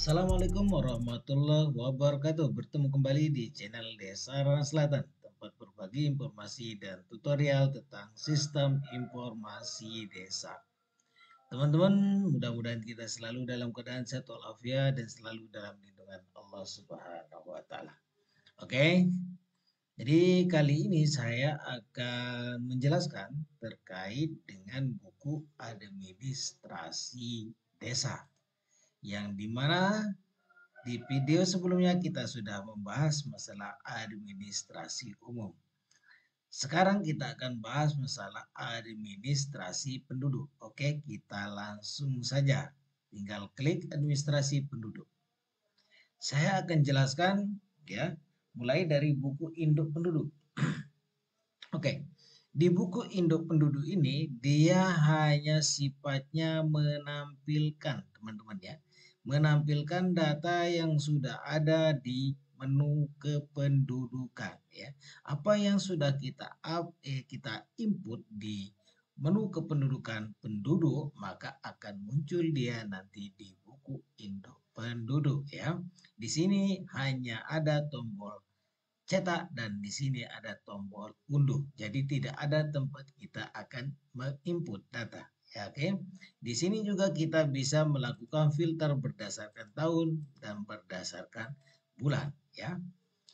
Assalamualaikum warahmatullahi wabarakatuh. Bertemu kembali di channel Desa Ranah Selatan, tempat berbagi informasi dan tutorial tentang sistem informasi desa. Teman-teman, mudah-mudahan kita selalu dalam keadaan sehat walafiat dan selalu dalam lindungan Allah Subhanahu wa taala. Oke. Jadi kali ini saya akan menjelaskan terkait dengan buku administrasi desa yang dimana di video sebelumnya kita sudah membahas masalah administrasi umum. Sekarang kita akan bahas masalah administrasi penduduk. Oke, kita langsung saja. Tinggal klik administrasi penduduk. Saya akan jelaskan ya, mulai dari buku induk penduduk. Oke, di buku induk penduduk ini dia hanya sifatnya menampilkan, teman-teman ya, menampilkan data yang sudah ada di menu kependudukan ya. Apa yang sudah kita input di menu kependudukan penduduk, maka akan muncul dia nanti di buku induk penduduk ya. Di sini hanya ada tombol cetak dan di sini ada tombol unduh. Jadi tidak ada tempat kita akan menginput data. Ya, oke. Di sini juga kita bisa melakukan filter berdasarkan tahun dan berdasarkan bulan, ya.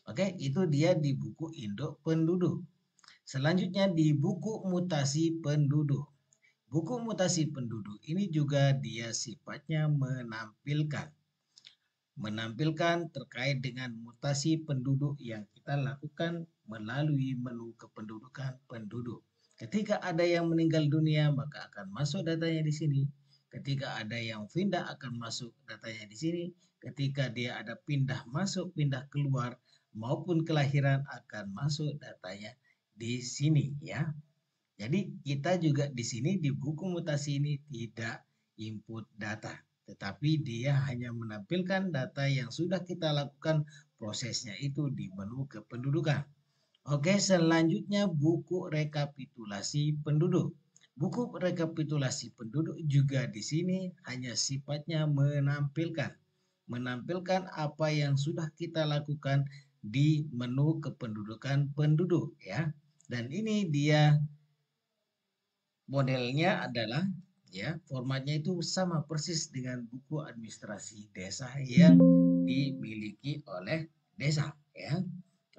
Oke, itu dia di buku induk penduduk. Selanjutnya di buku mutasi penduduk. Buku mutasi penduduk ini juga dia sifatnya menampilkan terkait dengan mutasi penduduk yang kita lakukan melalui menu kependudukan penduduk. Ketika ada yang meninggal dunia, maka akan masuk datanya di sini. Ketika ada yang pindah, akan masuk datanya di sini. Ketika dia ada pindah masuk, pindah keluar, maupun kelahiran akan masuk datanya di sini ya. Jadi kita juga di sini di buku mutasi ini tidak input data, tetapi dia hanya menampilkan data yang sudah kita lakukan prosesnya itu di menu kependudukan. Oke, selanjutnya buku rekapitulasi penduduk. Buku rekapitulasi penduduk juga di sini hanya sifatnya menampilkan apa yang sudah kita lakukan di menu kependudukan penduduk ya. Dan ini dia modelnya adalah ya, formatnya itu sama persis dengan buku administrasi desa yang dimiliki oleh desa ya.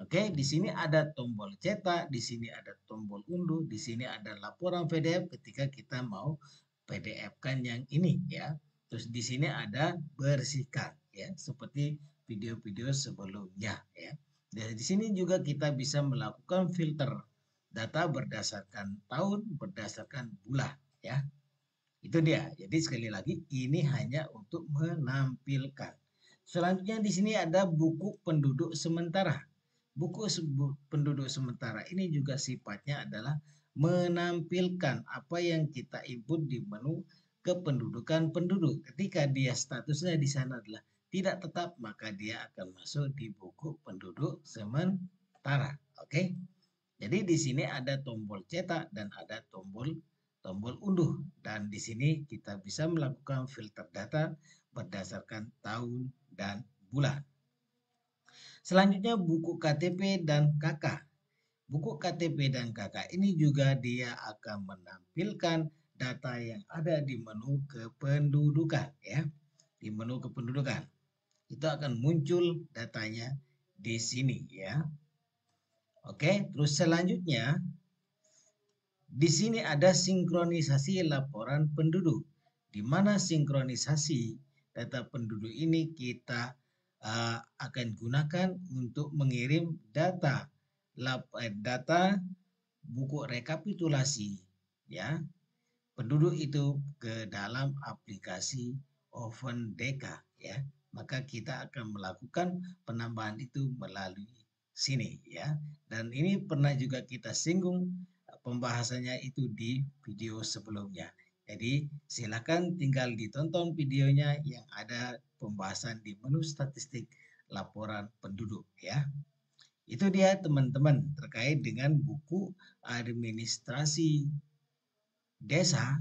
Oke, di sini ada tombol cetak, di sini ada tombol unduh, di sini ada laporan PDF ketika kita mau PDF-kan yang ini ya. Terus di sini ada bersihkan ya, seperti video-video sebelumnya ya. Dan di sini juga kita bisa melakukan filter data berdasarkan tahun, berdasarkan bulan ya. Itu dia. Jadi sekali lagi ini hanya untuk menampilkan. Selanjutnya di sini ada buku penduduk sementara. Buku penduduk sementara ini juga sifatnya adalah menampilkan apa yang kita input di menu kependudukan penduduk. Ketika dia statusnya di sana adalah tidak tetap, maka dia akan masuk di buku penduduk sementara. Oke. Jadi di sini ada tombol cetak dan ada tombol unduh, dan di sini kita bisa melakukan filter data berdasarkan tahun dan bulan. Selanjutnya buku KTP dan KK. Buku KTP dan KK ini juga dia akan menampilkan data yang ada di menu kependudukan ya. Di menu kependudukan. Itu akan muncul datanya di sini ya. Oke, terus selanjutnya di sini ada sinkronisasi laporan penduduk, di mana sinkronisasi data penduduk ini kita akan gunakan untuk mengirim data buku rekapitulasi ya penduduk itu ke dalam aplikasi Ovendeka ya. Maka kita akan melakukan penambahan itu melalui sini ya. Dan ini pernah juga kita singgung pembahasannya itu di video sebelumnya. Jadi silakan tinggal ditonton videonya yang ada pembahasan di menu statistik laporan penduduk ya. Itu dia teman-teman terkait dengan buku administrasi desa,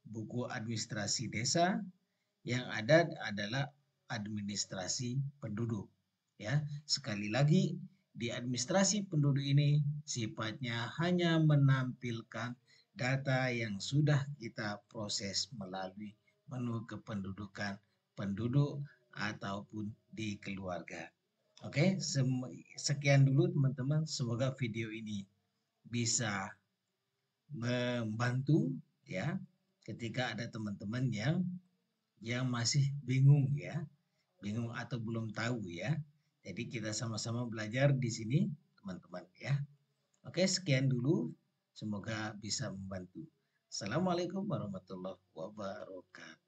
buku administrasi desa yang ada adalah administrasi penduduk. Ya, sekali lagi di administrasi penduduk ini sifatnya hanya menampilkan data yang sudah kita proses melalui menu kependudukan penduduk ataupun di keluarga. Oke, sekian dulu teman-teman. Semoga video ini bisa membantu ya ketika ada teman-teman yang masih bingung ya, bingung atau belum tahu ya. Jadi kita sama-sama belajar di sini teman-teman ya. Oke, sekian dulu. Semoga bisa membantu. Assalamualaikum warahmatullahi wabarakatuh.